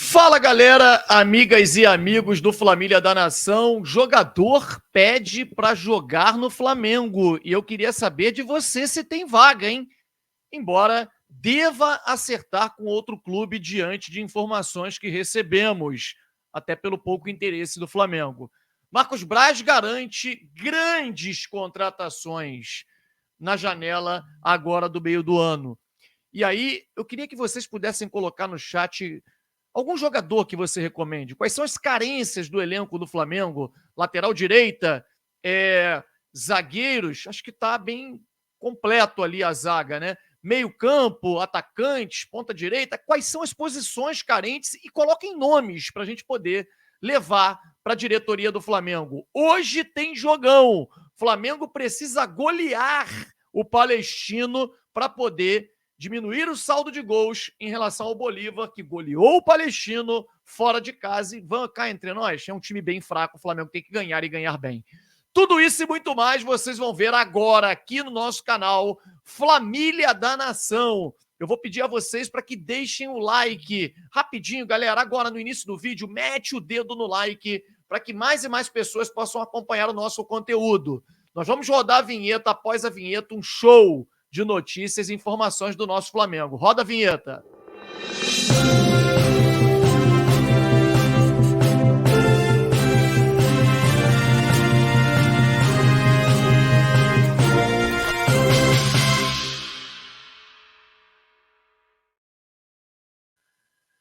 Fala, galera, amigas e amigos do Flamília da Nação. Jogador pede para jogar no Flamengo e eu queria saber de você se tem vaga, hein? Embora deva acertar com outro clube diante de informações que recebemos, até pelo pouco interesse do Flamengo. Marcos Braz garante grandes contratações na janela agora do meio do ano. E aí, eu queria que vocês pudessem colocar no chat algum jogador que você recomende. Quais são as carências do elenco do Flamengo? Lateral direita, zagueiros, acho que está bem completo ali a zaga, né? Meio campo, atacantes, ponta direita. Quais são as posições carentes? E coloquem nomes para a gente poder levar para a diretoria do Flamengo. Hoje tem jogão. Flamengo precisa golear o Palestino para poder diminuir o saldo de gols em relação ao Bolívar, que goleou o Palestino fora de casa. E vamos cá entre nós, é um time bem fraco, o Flamengo tem que ganhar e ganhar bem. Tudo isso e muito mais vocês vão ver agora aqui no nosso canal Flamília da Nação. Eu vou pedir a vocês para que deixem o like rapidinho, galera. Agora no início do vídeo, mete o dedo no like para que mais e mais pessoas possam acompanhar o nosso conteúdo. Nós vamos rodar a vinheta, após a vinheta, um show de notícias e informações do nosso Flamengo. Roda a vinheta.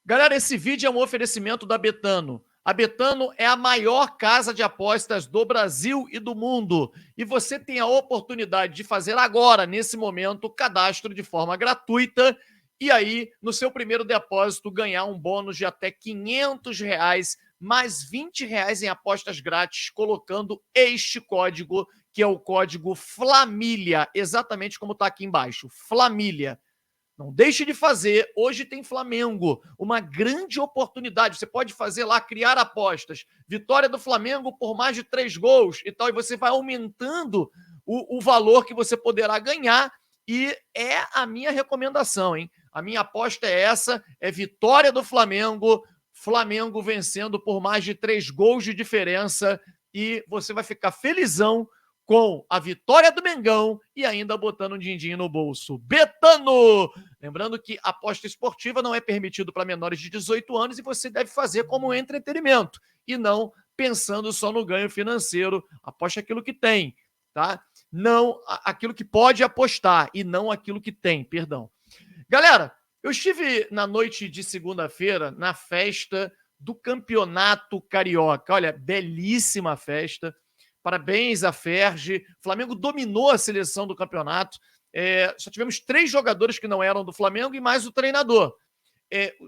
Galera, esse vídeo é um oferecimento da Betano. A Betano é a maior casa de apostas do Brasil e do mundo. E você tem a oportunidade de fazer agora, nesse momento, o cadastro de forma gratuita e aí, no seu primeiro depósito, ganhar um bônus de até R$500, mais R$20 em apostas grátis, colocando este código, que é o código FLAMILIA, exatamente como está aqui embaixo, FLAMILIA. Não deixe de fazer, hoje tem Flamengo, uma grande oportunidade, você pode fazer lá, criar apostas, vitória do Flamengo por mais de 3 gols e tal, e você vai aumentando o valor que você poderá ganhar, e é a minha recomendação, hein? A minha aposta é essa, é vitória do Flamengo, Flamengo vencendo por mais de 3 gols de diferença, e você vai ficar felizão com a vitória do Mengão e ainda botando um din-din no bolso. Betano! Lembrando que aposta esportiva não é permitido para menores de 18 anos e você deve fazer como entretenimento e não pensando só no ganho financeiro. Aposte aquilo que tem, tá? Não aquilo que pode apostar e não aquilo que tem, perdão. Galera, eu estive na noite de segunda-feira na festa do Campeonato Carioca. Olha, belíssima festa. Parabéns à Ferge. O Flamengo dominou a seleção do campeonato. Só tivemos 3 jogadores que não eram do Flamengo e mais o treinador.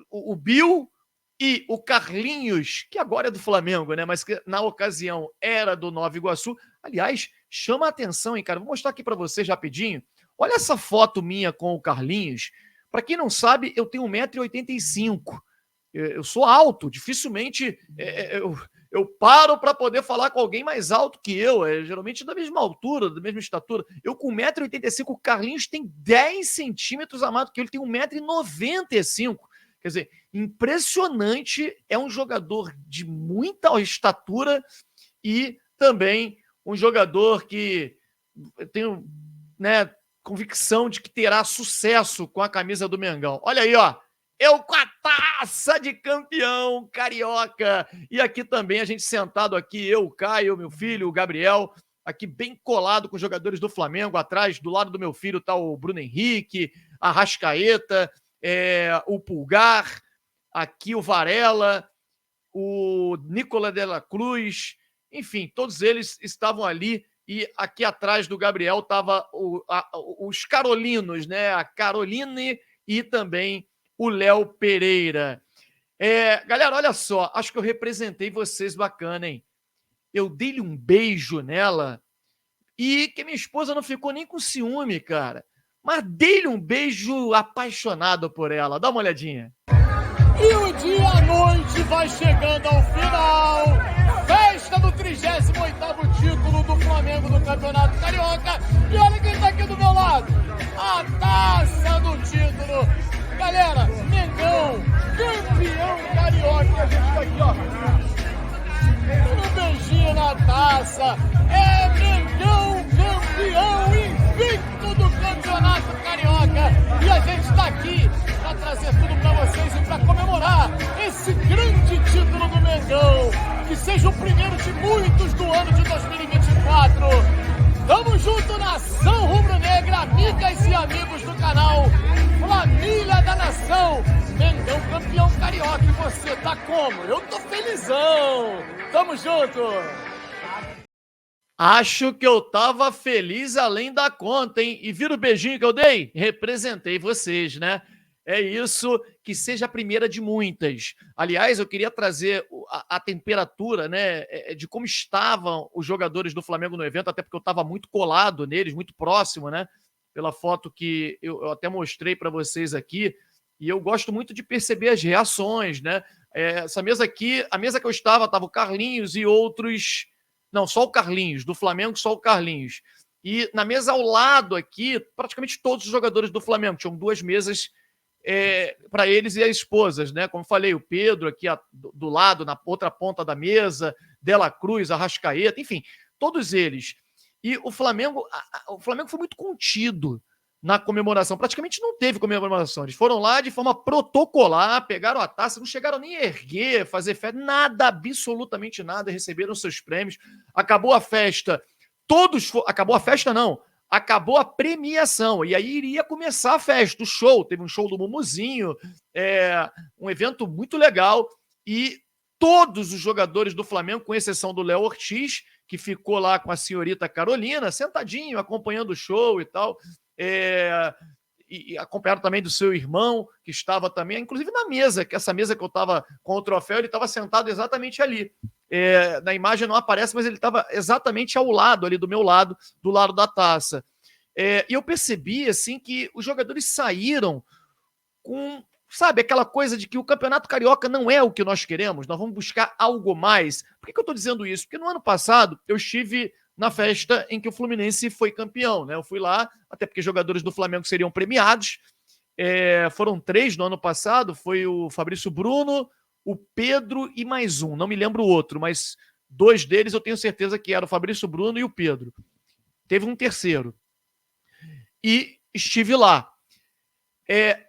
O Bill e o Carlinhos, que agora é do Flamengo, né? Mas que na ocasião era do Nova Iguaçu. Aliás, chama a atenção, hein, cara? Vou mostrar aqui para vocês rapidinho. Olha essa foto minha com o Carlinhos. Para quem não sabe, eu tenho 1,85 m. Eu sou alto, dificilmente eu paro para poder falar com alguém mais alto que eu, geralmente da mesma altura, da mesma estatura. Eu com 1,85 m, o Carlinhos tem 10 centímetros a mais do que ele, tem 1,95 m. Quer dizer, impressionante, é um jogador de muita estatura e também um jogador que eu tenho, né, convicção de que terá sucesso com a camisa do Mengão. Olha aí, ó. Eu com a taça de campeão carioca. E aqui também a gente sentado aqui, eu, o Caio, meu filho, o Gabriel, aqui bem colado com os jogadores do Flamengo. Atrás, do lado do meu filho, tá o Bruno Henrique, a Arrascaeta, o Pulgar, aqui o Varela, o Nicola de la Cruz. Enfim, todos eles estavam ali. E aqui atrás do Gabriel tava os Carolinos, né? A Caroline e também o Léo Pereira. Galera, olha só, acho que eu representei vocês bacana, hein? Eu dei-lhe um beijo nela e que minha esposa não ficou nem com ciúme, cara. Mas dei-lhe um beijo apaixonado por ela. Dá uma olhadinha. E o dia à noite vai chegando ao final. Festa do 38º título do Flamengo no Campeonato Carioca. E olha quem tá aqui do meu lado. A taça do título. Galera, Mengão, campeão carioca. E a gente tá aqui, ó. Um beijinho na taça. É Mengão campeão invicto do Campeonato Carioca. E a gente tá aqui para trazer tudo para vocês e para comemorar esse grande título do Mengão. Que seja o primeiro de muitos do ano de 2024. Tamo junto, nação rubro-negra, amigas e amigos do canal Família da Nação. Mengão campeão carioca. E você tá como? Eu tô felizão. Tamo junto. Acho que eu tava feliz além da conta, hein? E viram o beijinho que eu dei? Representei vocês, né? É isso, que seja a primeira de muitas. Aliás, eu queria trazer a temperatura, né, de como estavam os jogadores do Flamengo no evento, até porque eu estava muito colado neles, muito próximo, né? Pela foto que eu até mostrei para vocês aqui. E eu gosto muito de perceber as reações, né? Essa mesa aqui, a mesa que eu estava o Carlinhos e outros... Não, só o Carlinhos, do Flamengo, só o Carlinhos. E na mesa ao lado aqui, praticamente todos os jogadores do Flamengo. Tinham duas mesas para eles e as esposas, né? Como falei, o Pedro aqui do lado, na outra ponta da mesa, Dela Cruz, Arrascaeta, enfim, todos eles. E o Flamengo foi muito contido na comemoração. Praticamente não teve comemoração. Eles foram lá de forma protocolar, pegaram a taça, não chegaram nem a erguer, fazer festa, nada, absolutamente nada, receberam seus prêmios. Acabou a festa, acabou a festa não, acabou a premiação, e aí iria começar a festa, o show, teve um show do Mumuzinho, um evento muito legal, e todos os jogadores do Flamengo, com exceção do Léo Ortiz, que ficou lá com a senhorita Carolina, sentadinho, acompanhando o show e tal, e acompanhado também do seu irmão, que estava também, inclusive na mesa, que essa mesa que eu estava com o troféu, ele estava sentado exatamente ali. Na imagem não aparece, mas ele estava exatamente ao lado, ali do meu lado, do lado da taça. E eu percebi, assim, que os jogadores saíram com, sabe, aquela coisa de que o Campeonato Carioca não é o que nós queremos, nós vamos buscar algo mais. Por que eu estou dizendo isso? Porque no ano passado eu estive na festa em que o Fluminense foi campeão, né? Eu fui lá, até porque jogadores do Flamengo seriam premiados. Foram 3 no ano passado, foi o Fabrício Bruno, o Pedro e mais um, não me lembro o outro, mas 2 deles eu tenho certeza que era o Fabrício Bruno e o Pedro. Teve um terceiro. E estive lá.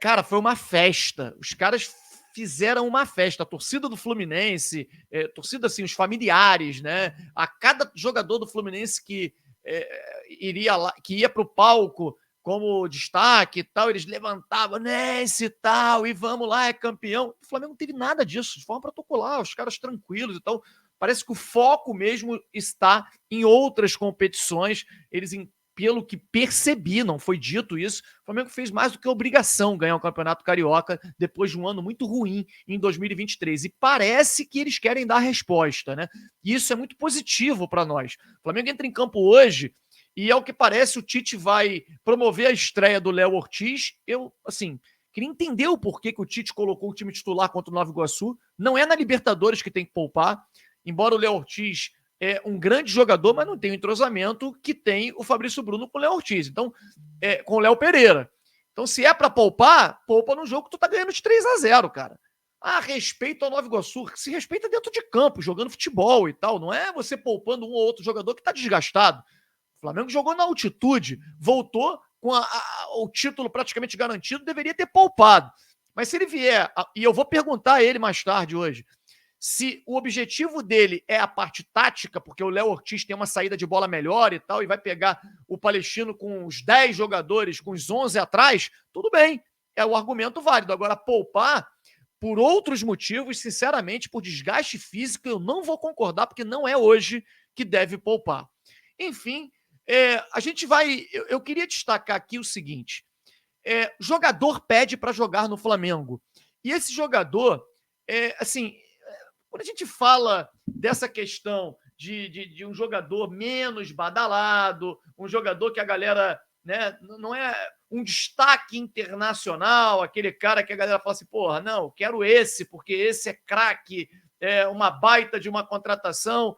Cara, foi uma festa. Os caras fizeram uma festa. A torcida do Fluminense, torcida assim, os familiares, né? A cada jogador do Fluminense que iria lá, que ia para o palco como destaque e tal, eles levantavam, Nense e tal, e vamos lá, é campeão. O Flamengo não teve nada disso, de forma protocolar, os caras tranquilos e tal. Parece que o foco mesmo está em outras competições. Eles, pelo que percebi, não foi dito isso, o Flamengo fez mais do que obrigação ganhar o Campeonato Carioca depois de um ano muito ruim em 2023. E parece que eles querem dar resposta, né? E isso é muito positivo para nós. O Flamengo entra em campo hoje e, ao que parece, o Tite vai promover a estreia do Léo Ortiz. Eu, assim, queria entender o porquê que o Tite colocou o time titular contra o Nova Iguaçu. Não é na Libertadores que tem que poupar, embora o Léo Ortiz é um grande jogador, mas não tem o entrosamento que tem o Fabrício Bruno com o Léo Ortiz. Então, com o Léo Pereira. Então, se é para poupar, poupa no jogo que tu tá ganhando de 3-0, cara. Respeito ao Nova Iguaçu. Se respeita dentro de campo, jogando futebol e tal. Não é você poupando um ou outro jogador que tá desgastado. O Flamengo jogou na altitude, voltou com o título praticamente garantido, deveria ter poupado. Mas se ele vier, e eu vou perguntar a ele mais tarde hoje, se o objetivo dele é a parte tática, porque o Léo Ortiz tem uma saída de bola melhor e tal, e vai pegar o Palestino com os 10 jogadores, com os 11 atrás, tudo bem, é o argumento válido. Agora, poupar, por outros motivos, sinceramente, por desgaste físico, eu não vou concordar, porque não é hoje que deve poupar. Enfim, a gente vai... Eu queria destacar aqui o seguinte, jogador pede para jogar no Flamengo, e esse jogador, assim... Quando a gente fala dessa questão de um jogador menos badalado, um jogador que a galera, né, não é um destaque internacional, aquele cara que a galera fala assim, porra, não, quero esse, porque esse é craque, é uma baita de uma contratação,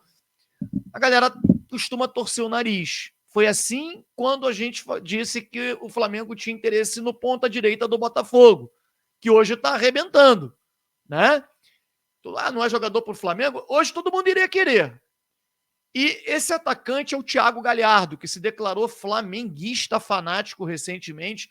a galera costuma torcer o nariz. Foi assim quando a gente disse que o Flamengo tinha interesse no ponta-direita do Botafogo, que hoje está arrebentando, né? não é jogador pro Flamengo, hoje todo mundo iria querer. E esse atacante é o Thiago Galhardo, que se declarou flamenguista fanático recentemente,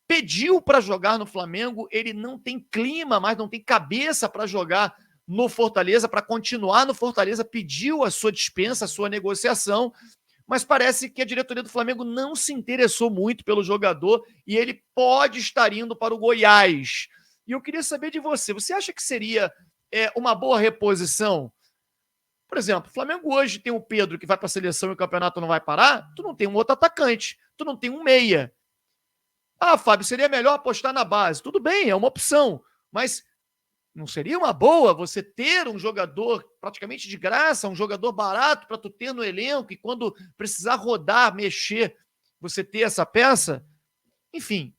pediu para jogar no Flamengo, ele não tem clima, mas não tem cabeça para jogar no Fortaleza, para continuar no Fortaleza, pediu a sua dispensa, a sua negociação, mas parece que a diretoria do Flamengo não se interessou muito pelo jogador e ele pode estar indo para o Goiás. E eu queria saber de você, você acha que seria uma boa reposição? Por exemplo, o Flamengo hoje tem o Pedro que vai para a seleção e o campeonato não vai parar, tu não tem um outro atacante, tu não tem um meia. Ah, Fábio, seria melhor apostar na base. Tudo bem, é uma opção, mas não seria uma boa você ter um jogador praticamente de graça, um jogador barato para tu ter no elenco e quando precisar rodar, mexer, você ter essa peça? Enfim,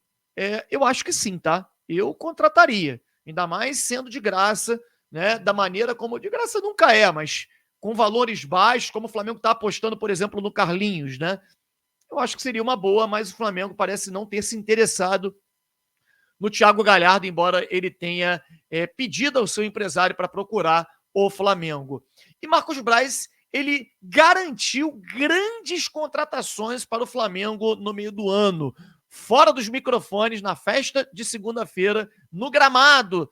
eu acho que sim, tá? Eu contrataria, ainda mais sendo de graça, né? Da maneira como... De graça nunca é, mas com valores baixos, como o Flamengo está apostando, por exemplo, no Carlinhos, né? Eu acho que seria uma boa, mas o Flamengo parece não ter se interessado no Thiago Galhardo, embora ele tenha pedido ao seu empresário para procurar o Flamengo. E Marcos Braz, ele garantiu grandes contratações para o Flamengo no meio do ano, fora dos microfones, na festa de segunda-feira, no gramado,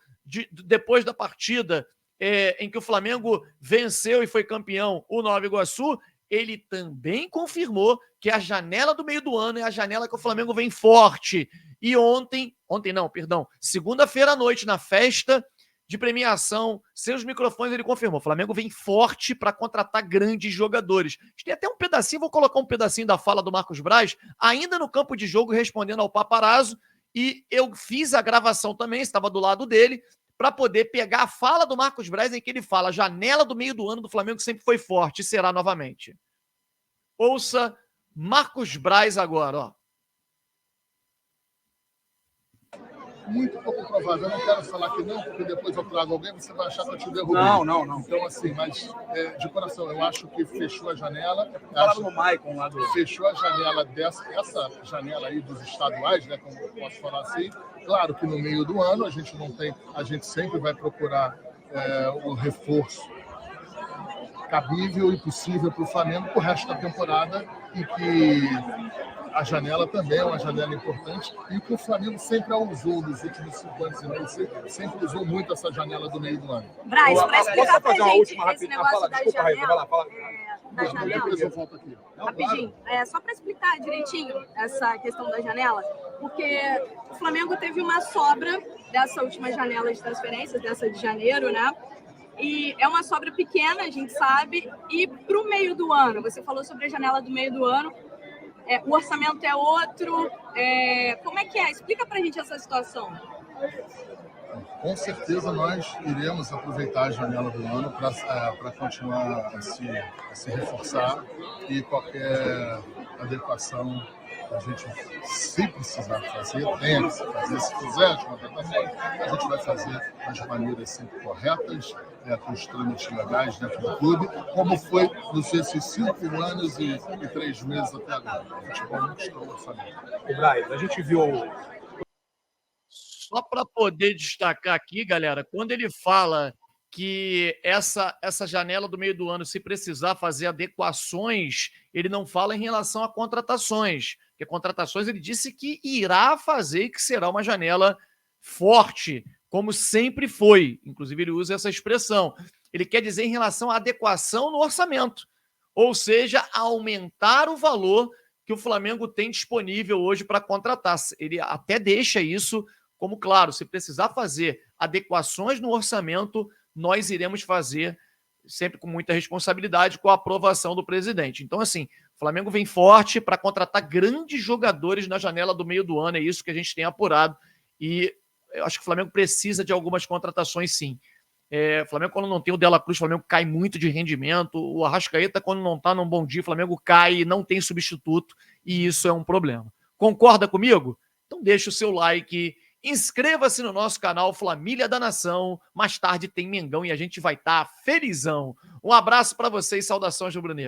depois da partida em que o Flamengo venceu e foi campeão o Nova Iguaçu, ele também confirmou que a janela do meio do ano é a janela que o Flamengo vem forte. E segunda-feira à noite, na festa de premiação, sem os microfones, ele confirmou, o Flamengo vem forte para contratar grandes jogadores. Tem até um pedacinho, vou colocar um pedacinho da fala do Marcos Braz, ainda no campo de jogo, respondendo ao Paparazzo, e eu fiz a gravação também, estava do lado dele, para poder pegar a fala do Marcos Braz, em que ele fala, a janela do meio do ano do Flamengo sempre foi forte, e será novamente. Ouça Marcos Braz agora, ó. Muito pouco provável. Eu não quero falar que não, porque depois eu trago alguém, você vai achar que eu te derrubei. Não. Então, assim, mas de coração, eu acho que fechou a janela. Fechou a janela essa janela aí dos estaduais, né? Como eu posso falar assim. Claro que no meio do ano a gente sempre vai procurar o reforço cabível e possível para o Flamengo pro resto da temporada, e que a janela também é uma janela importante e que o Flamengo sempre a usou nos últimos 5 anos e meio, sempre usou muito essa janela do meio do ano. Braz, para explicar pra gente esse negócio da Desculpa, janela, da janela. Eu volto aqui. Rapidinho, só para explicar direitinho essa questão da janela, porque o Flamengo teve uma sobra dessa última janela de transferências, dessa de janeiro, né? E é uma sobra pequena, a gente sabe, e para o meio do ano, você falou sobre a janela do meio do ano, o orçamento é outro, como é que é? Explica para a gente essa situação. Com certeza nós iremos aproveitar a janela do ano para continuar a se reforçar, e qualquer adequação a gente, se precisar fazer, tem que se fazer. Se quiser as contratações, a gente vai fazer das maneiras sempre corretas, com os trâmites legais dentro do clube, como foi nesses 5 anos e 3 meses até agora. O futebol não estou no Flamengo. O Braz, a gente viu... Só para poder destacar aqui, galera, quando ele fala que essa janela do meio do ano, se precisar fazer adequações, ele não fala em relação a contratações. Porque contratações ele disse que irá fazer e que será uma janela forte, como sempre foi. Inclusive ele usa essa expressão. Ele quer dizer em relação à adequação no orçamento. Ou seja, aumentar o valor que o Flamengo tem disponível hoje para contratar. Ele até deixa isso como claro, se precisar fazer adequações no orçamento, nós iremos fazer sempre com muita responsabilidade, com a aprovação do presidente. Então, assim, o Flamengo vem forte para contratar grandes jogadores na janela do meio do ano, é isso que a gente tem apurado, e eu acho que o Flamengo precisa de algumas contratações, sim. O Flamengo, quando não tem o Dela Cruz, o Flamengo cai muito de rendimento, o Arrascaeta, quando não está num bom dia, o Flamengo cai e não tem substituto, e isso é um problema. Concorda comigo? Então deixa o seu like, inscreva-se no nosso canal Família da Nação. Mais tarde tem Mengão e a gente vai estar felizão. Um abraço para vocês, saudações rubro-negras.